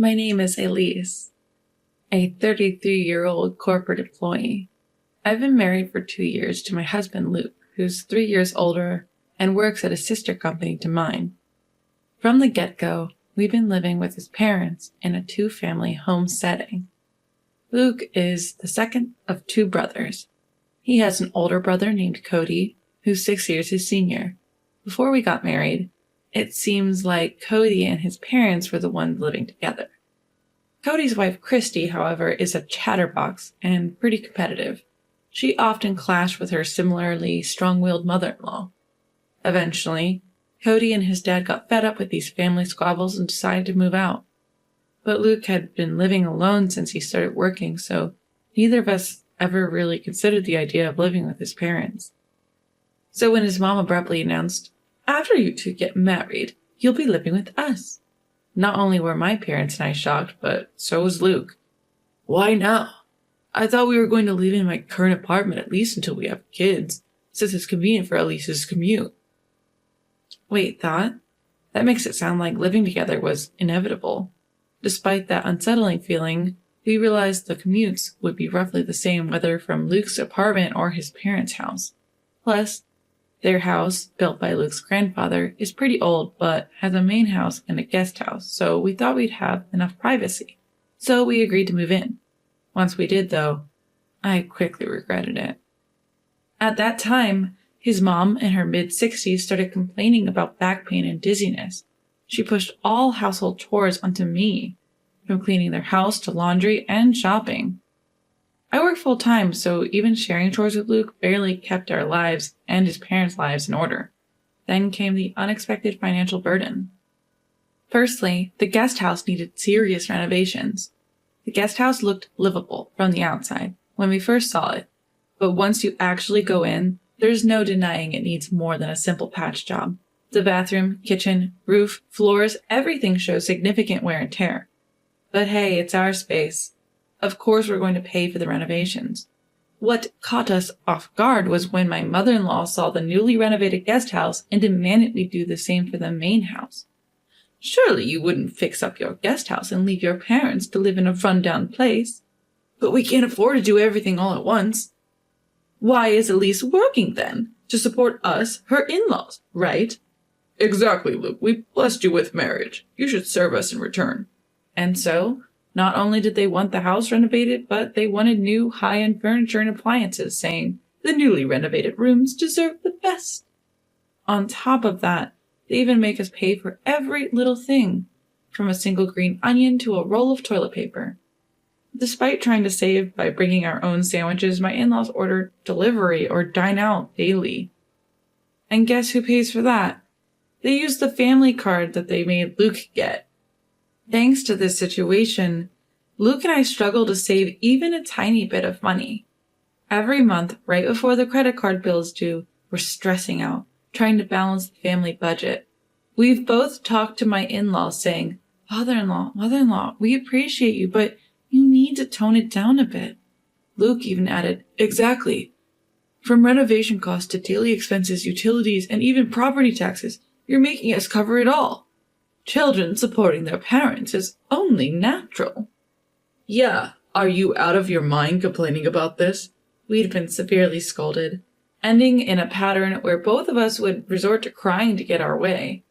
My name is Elise, a 33-year-old corporate employee. I've been married for 2 years to my husband Luke, who's 3 years older and works at a sister company to mine. From the get-go, we've been living with his parents in a 2-family home setting. Luke is the second of 2 brothers. He has an older brother named Cody, who's 6 years his senior. Before we got married, it seems like Cody and his parents were the ones living together. Cody's wife, Christy, however, is a chatterbox and pretty competitive. She often clashed with her similarly strong-willed mother-in-law. Eventually, Cody and his dad got fed up with these family squabbles and decided to move out. But Luke had been living alone since he started working, so neither of us ever really considered the idea of living with his parents. So when his mom abruptly announced, "After you two get married, you'll be living with us," not only were my parents and I shocked, but so was Luke. "Why now? I thought we were going to live in my current apartment at least until we have kids, since it's convenient for Elise's commute." Wait, thought? That makes it sound like living together was inevitable. Despite that unsettling feeling, we realized the commutes would be roughly the same whether from Luke's apartment or his parents' house. Plus, their house, built by Luke's grandfather, is pretty old but has a main house and a guest house, so we thought we'd have enough privacy. So we agreed to move in. Once we did, though, I quickly regretted it. At that time, his mom, in her mid-60s, started complaining about back pain and dizziness. She pushed all household chores onto me, from cleaning their house to laundry and shopping. I work full-time, so even sharing chores with Luke barely kept our lives and his parents' lives in order. Then came the unexpected financial burden. Firstly, the guest house needed serious renovations. The guest house looked livable from the outside when we first saw it, but once you actually go in, there's no denying it needs more than a simple patch job. The bathroom, kitchen, roof, floors, everything shows significant wear and tear. But hey, it's our space. Of course we're going to pay for the renovations. What caught us off guard was when my mother-in-law saw the newly renovated guest house and demanded we do the same for the main house. "Surely you wouldn't fix up your guest house and leave your parents to live in a run-down place." "But we can't afford to do everything all at once." "Why is Elise working then? To support us, her in-laws, right?" "Exactly, Luke. We blessed you with marriage. You should serve us in return." And so, not only did they want the house renovated, but they wanted new high-end furniture and appliances, saying the newly renovated rooms deserve the best. On top of that, they even make us pay for every little thing, from a single green onion to a roll of toilet paper. Despite trying to save by bringing our own sandwiches, my in-laws order delivery or dine out daily. And guess who pays for that? They use the family card that they made Luke get. Thanks to this situation, Luke and I struggle to save even a tiny bit of money. Every month, right before the credit card bill is due, we're stressing out, trying to balance the family budget. We've both talked to my in-laws saying, "Father-in-law, mother-in-law, we appreciate you, but you need to tone it down a bit." Luke even added, "Exactly. From renovation costs to daily expenses, utilities, and even property taxes, you're making us cover it all. Children supporting their parents is only natural." "Yeah, are you out of your mind complaining about this?" We'd been severely scolded, ending in a pattern where both of us would resort to crying to get our way.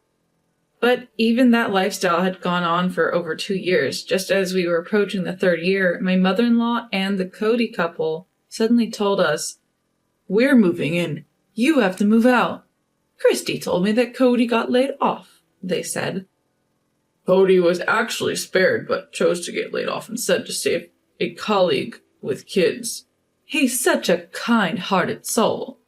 But even that lifestyle had gone on for over 2 years. Just as we were approaching the 3rd year, my mother-in-law and the Cody couple suddenly told us, "We're moving in. You have to move out." "Christy told me that Cody got laid off," they said. "Cody was actually spared, but chose to get laid off instead to save a colleague with kids. He's such a kind-hearted soul."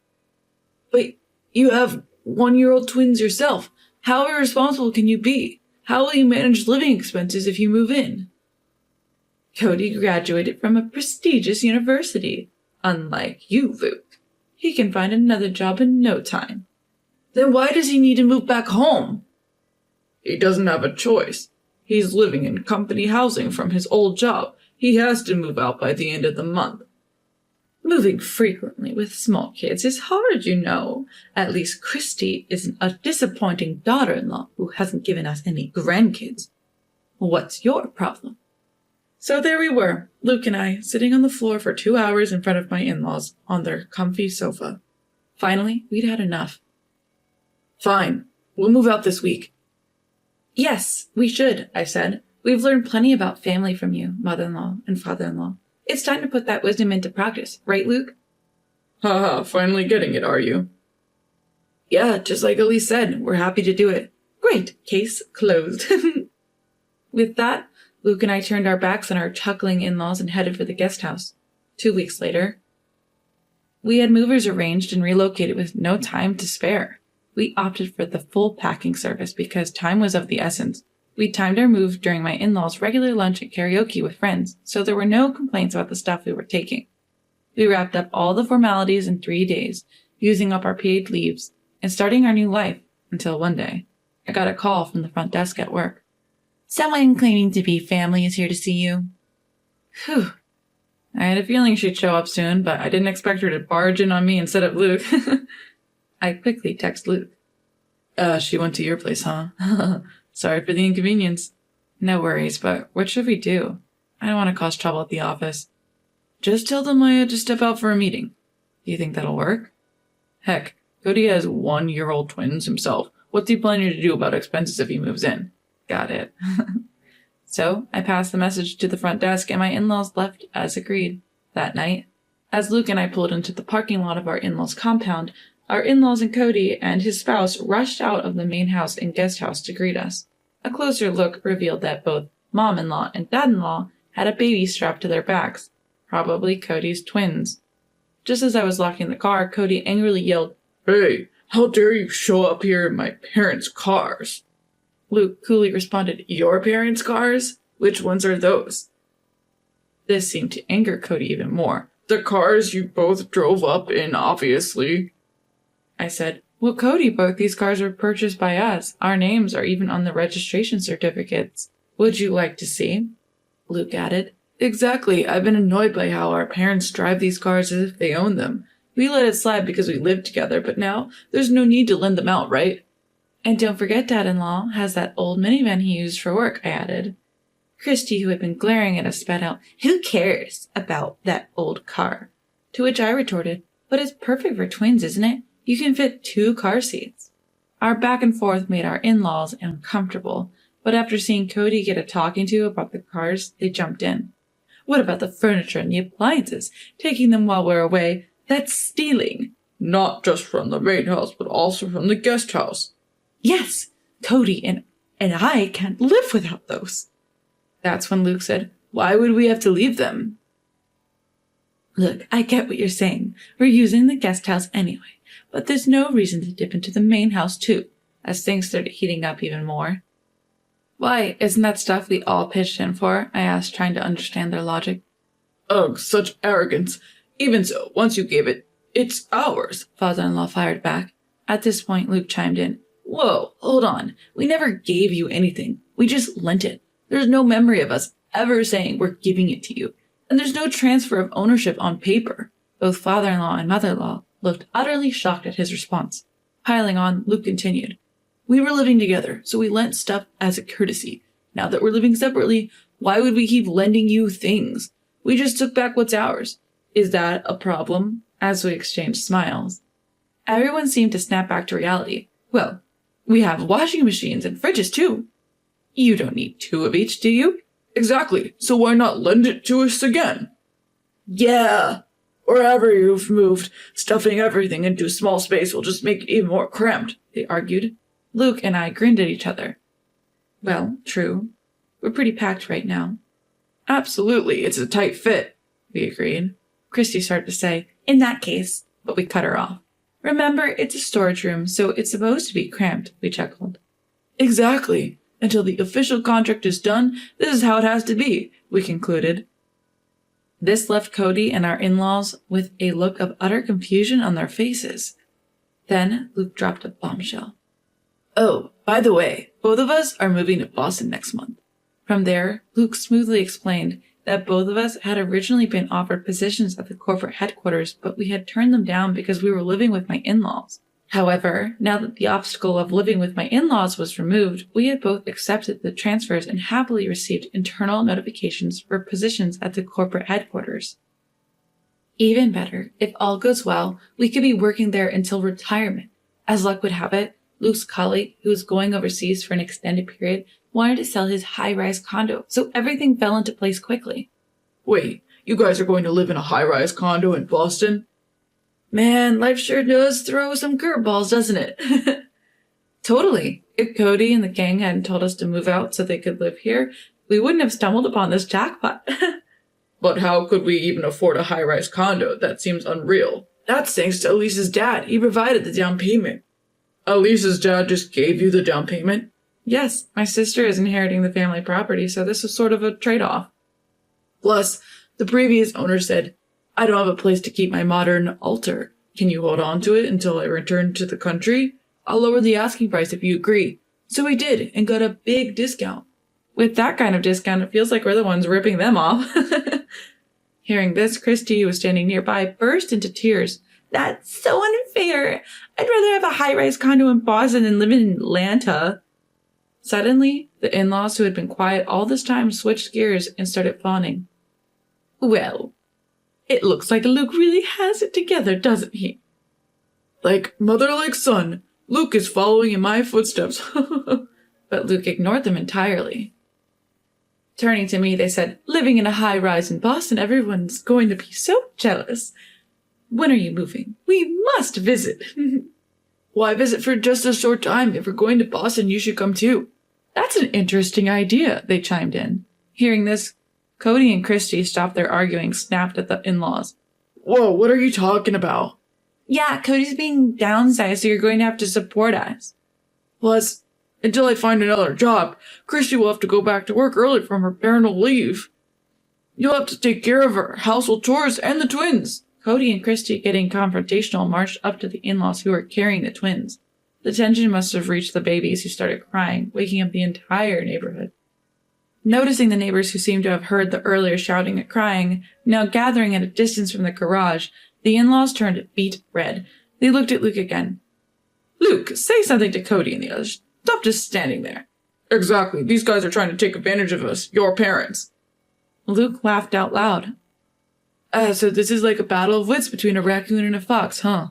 "But you have 1-year-old twins yourself. How irresponsible can you be? How will you manage living expenses if you move in?" "Cody graduated from a prestigious university. Unlike you, Luke. He can find another job in no time." "Then why does he need to move back home?" "He doesn't have a choice. He's living in company housing from his old job. He has to move out by the end of the month." "Moving frequently with small kids is hard, you know. At least Christy isn't a disappointing daughter-in-law who hasn't given us any grandkids." What's your problem? So there we were, Luke and I, sitting on the floor for 2 hours in front of my in-laws on their comfy sofa. Finally, we'd had enough. Fine, we'll move out this week. Yes, we should, I said. We've learned plenty about family from you, mother-in-law and father-in-law. It's time to put that wisdom into practice, right, Luke? Haha, finally getting it, are you? Yeah, just like Elise said, we're happy to do it. Great, case closed. With that, Luke and I turned our backs on our chuckling in-laws and headed for the guest house. 2 weeks later, we had movers arranged and relocated with no time to spare. We opted for the full packing service because time was of the essence. We timed our move during my in-laws' regular lunch at karaoke with friends, so there were no complaints about the stuff we were taking. We wrapped up all the formalities in 3 days, using up our paid leaves, and starting our new life, until one day, I got a call from the front desk at work. Someone claiming to be family is here to see you. Whew. I had a feeling she'd show up soon, but I didn't expect her to barge in on me instead of Luke. I quickly text Luke. She went to your place, huh? Sorry for the inconvenience. No worries, but what should we do? I don't want to cause trouble at the office. Just tell them I had to step out for a meeting. Do you think that'll work? Heck, Cody has 1-year-old twins himself. What's he planning to do about expenses if he moves in? Got it. So I passed the message to the front desk and my in-laws left as agreed. That night, as Luke and I pulled into the parking lot of our in-laws' compound, our in-laws and Cody and his spouse rushed out of the main house and guest house to greet us. A closer look revealed that both mom-in-law and dad-in-law had a baby strapped to their backs, probably Cody's twins. Just as I was locking the car, Cody angrily yelled, "Hey, how dare you show up here in my parents' cars?" Luke coolly responded, "Your parents' cars? Which ones are those?" This seemed to anger Cody even more. "The cars you both drove up in, obviously." I said, "Well, Cody, both these cars were purchased by us. Our names are even on the registration certificates. Would you like to see?" Luke added, "Exactly. I've been annoyed by how our parents drive these cars as if they own them. We let it slide because we lived together, but now there's no need to lend them out, right?" "And don't forget Dad-in-law has that old minivan he used for work," I added. Christy, who had been glaring at us, spat out, "Who cares about that old car?" To which I retorted, "But it's perfect for twins, isn't it? You can fit 2 car seats." Our back and forth made our in-laws uncomfortable, but after seeing Cody get a talking to about the cars, they jumped in. "What about the furniture and the appliances? Taking them while we're away, that's stealing." "Not just from the main house, but also from the guest house." "Yes, Cody and I can't live without those." That's when Luke said, "Why would we have to leave them?" "Look, I get what you're saying. We're using the guest house anyway, but there's no reason to dip into the main house too," as things started heating up even more. "Why, isn't that stuff we all pitched in for?" I asked, trying to understand their logic. "Ugh, such arrogance. Even so, once you gave it, it's ours," father-in-law fired back. At this point, Luke chimed in. "Whoa, hold on. We never gave you anything. We just lent it. There's no memory of us ever saying we're giving it to you. And there's no transfer of ownership on paper." Both father-in-law and mother-in-law looked utterly shocked at his response. Piling on, Luke continued, "We were living together, so we lent stuff as a courtesy. Now that we're living separately, why would we keep lending you things? We just took back what's ours. Is that a problem?" As we exchanged smiles. Everyone seemed to snap back to reality. "Well, we have washing machines and fridges too." "You don't need 2 of each, do you?" "Exactly, so why not lend it to us again?" "Yeah, wherever you've moved, stuffing everything into a small space will just make it even more cramped," they argued. Luke and I grinned at each other. "Well, true. We're pretty packed right now." "Absolutely, it's a tight fit," we agreed. Christy started to say, "In that case," but we cut her off. "Remember, it's a storage room, so it's supposed to be cramped," we chuckled. "Exactly. Until the official contract is done, this is how it has to be," we concluded. This left Cody and our in-laws with a look of utter confusion on their faces. Then Luke dropped a bombshell. "Oh, by the way, both of us are moving to Boston next month." From there, Luke smoothly explained that both of us had originally been offered positions at the corporate headquarters, but we had turned them down because we were living with my in-laws. However, now that the obstacle of living with my in-laws was removed, we had both accepted the transfers and happily received internal notifications for positions at the corporate headquarters. Even better, if all goes well, we could be working there until retirement. As luck would have it, Luke's colleague, who was going overseas for an extended period, wanted to sell his high-rise condo, so everything fell into place quickly. Wait, you guys are going to live in a high-rise condo in Boston? Man, life sure does throw some curveballs, doesn't it? Totally. If Cody and the gang hadn't told us to move out so they could live here, we wouldn't have stumbled upon this jackpot. But how could we even afford a high-rise condo? That seems unreal. That's thanks to Elise's dad. He provided the down payment. Elise's dad just gave you the down payment? Yes, my sister is inheriting the family property, so this was sort of a trade-off. Plus, the previous owner said, I don't have a place to keep my modern altar. Can you hold on to it until I return to the country? I'll lower the asking price if you agree. So we did, and got a big discount. With that kind of discount, it feels like we're the ones ripping them off. Hearing this, Christy, who was standing nearby, burst into tears. That's so unfair. I'd rather have a high-rise condo in Boston than live in Atlanta. Suddenly, the in-laws who had been quiet all this time switched gears and started fawning. Well, it looks like Luke really has it together, doesn't he? Like mother, like son. Luke is following in my footsteps. But Luke ignored them entirely. Turning to me, they said, living in a high-rise in Boston, everyone's going to be so jealous. When are you moving? We must visit. Why visit for just a short time? If we're going to Boston, you should come too. That's an interesting idea, they chimed in. Hearing this, Cody and Christy stopped their arguing, snapped at the in-laws. Whoa, what are you talking about? Yeah, Cody's being downsized, so you're going to have to support us. Plus, until I find another job, Christy will have to go back to work early from her parental leave. You'll have to take care of her household chores and the twins. Cody and Christy, getting confrontational, marched up to the in-laws who were carrying the twins. The tension must have reached the babies, who started crying, waking up the entire neighborhood. Noticing the neighbors who seemed to have heard the earlier shouting and crying, now gathering at a distance from the garage, the in-laws turned beet red. They looked at Luke again. Luke, say something to Cody and the others. Stop just standing there. Exactly. These guys are trying to take advantage of us, your parents. Luke laughed out loud. So this is like a battle of wits between a raccoon and a fox, huh?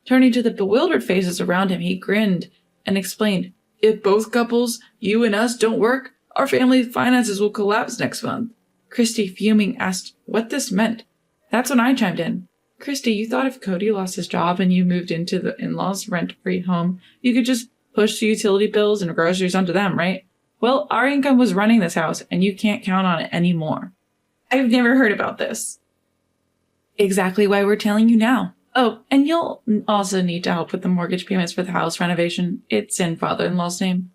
Turning to the bewildered faces around him, he grinned and explained, if both couples, you and us, don't work, our family finances will collapse next month. Christy, fuming, asked what this meant. That's when I chimed in. Christy, you thought if Cody lost his job and you moved into the in-laws' rent-free home, you could just push the utility bills and groceries onto them, right? Well, our income was running this house, and you can't count on it anymore. I've never heard about this. Exactly why we're telling you now. Oh, and you'll also need to help with the mortgage payments for the house renovation. It's in father-in-law's name.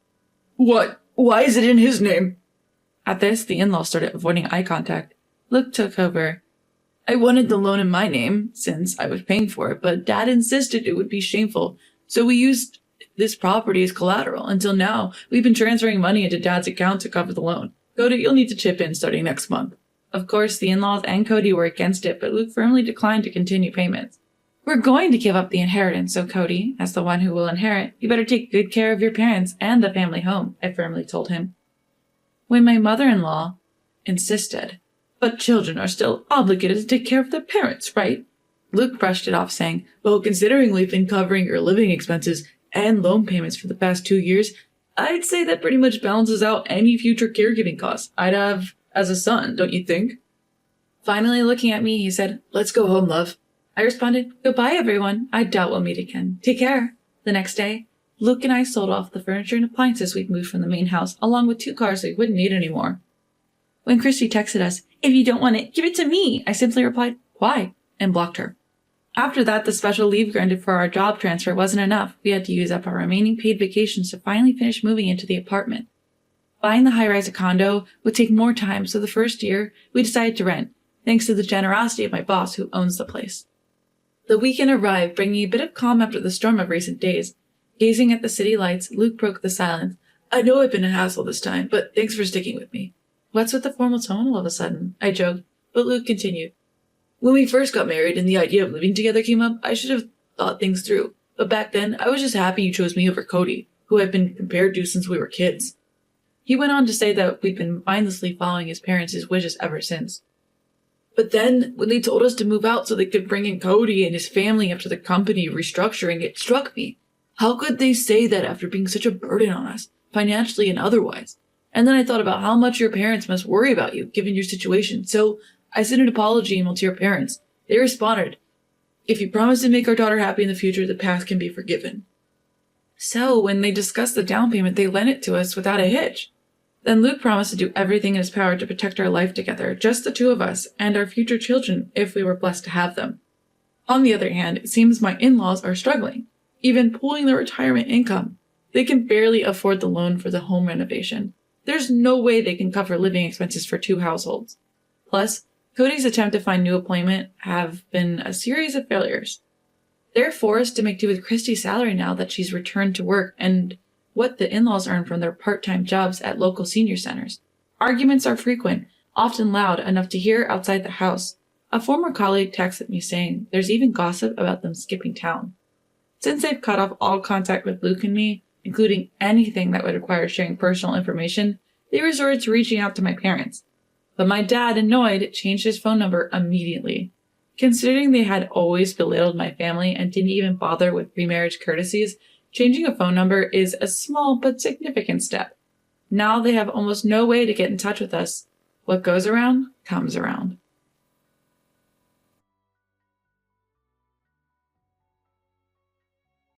What? Why is it in his name? At this, the in-laws started avoiding eye contact. Luke took over. I wanted the loan in my name, since I was paying for it, but Dad insisted it would be shameful, so we used this property as collateral. Until now, we've been transferring money into Dad's account to cover the loan. Cody, you'll need to chip in starting next month. Of course, the in-laws and Cody were against it, but Luke firmly declined to continue payments. We're going to give up the inheritance, so Cody, as the one who will inherit, you better take good care of your parents and the family home, I firmly told him. When my mother-in-law insisted, but children are still obligated to take care of their parents, right? Luke brushed it off, saying, well, considering we've been covering your living expenses and loan payments for the past 2 years, I'd say that pretty much balances out any future caregiving costs I'd have as a son, don't you think? Finally looking at me, he said, let's go home, love. I responded, goodbye, everyone. I doubt we'll meet again. Take care. The next day, Luke and I sold off the furniture and appliances we'd moved from the main house, along with 2 cars we wouldn't need anymore. When Christy texted us, if you don't want it, give it to me, I simply replied, why? And blocked her. After that, the special leave granted for our job transfer wasn't enough. We had to use up our remaining paid vacations to finally finish moving into the apartment. Buying the high-rise condo would take more time, so the first year, we decided to rent, thanks to the generosity of my boss who owns the place. The weekend arrived, bringing a bit of calm after the storm of recent days. Gazing at the city lights, Luke broke the silence. I know I've been a hassle this time, but thanks for sticking with me. What's with the formal tone all of a sudden? I joked, but Luke continued. When we first got married and the idea of living together came up, I should have thought things through. But back then, I was just happy you chose me over Cody, who I've been compared to since we were kids. He went on to say that we'd been mindlessly following his parents' wishes ever since. But then, when they told us to move out so they could bring in Cody and his family after the company restructuring, it struck me. How could they say that after being such a burden on us, financially and otherwise? And then I thought about how much your parents must worry about you, given your situation. So I sent an apology email to your parents. They responded, "If you promise to make our daughter happy in the future, the past can be forgiven." So when they discussed the down payment, they lent it to us without a hitch. Then Luke promised to do everything in his power to protect our life together, just the two of us, and our future children, if we were blessed to have them. On the other hand, it seems my in-laws are struggling, even pulling their retirement income. They can barely afford the loan for the home renovation. There's no way they can cover living expenses for 2 households. Plus, Cody's attempt to find new employment have been a series of failures. They're forced to make do with Christy's salary now that she's returned to work and what the in-laws earn from their part-time jobs at local senior centers. Arguments are frequent, often loud enough to hear outside the house. A former colleague texted me saying there's even gossip about them skipping town. Since they've cut off all contact with Luke and me, including anything that would require sharing personal information, they resorted to reaching out to my parents. But my dad, annoyed, changed his phone number immediately. Considering they had always belittled my family and didn't even bother with pre-marriage courtesies, changing a phone number is a small but significant step. Now they have almost no way to get in touch with us. What goes around, comes around.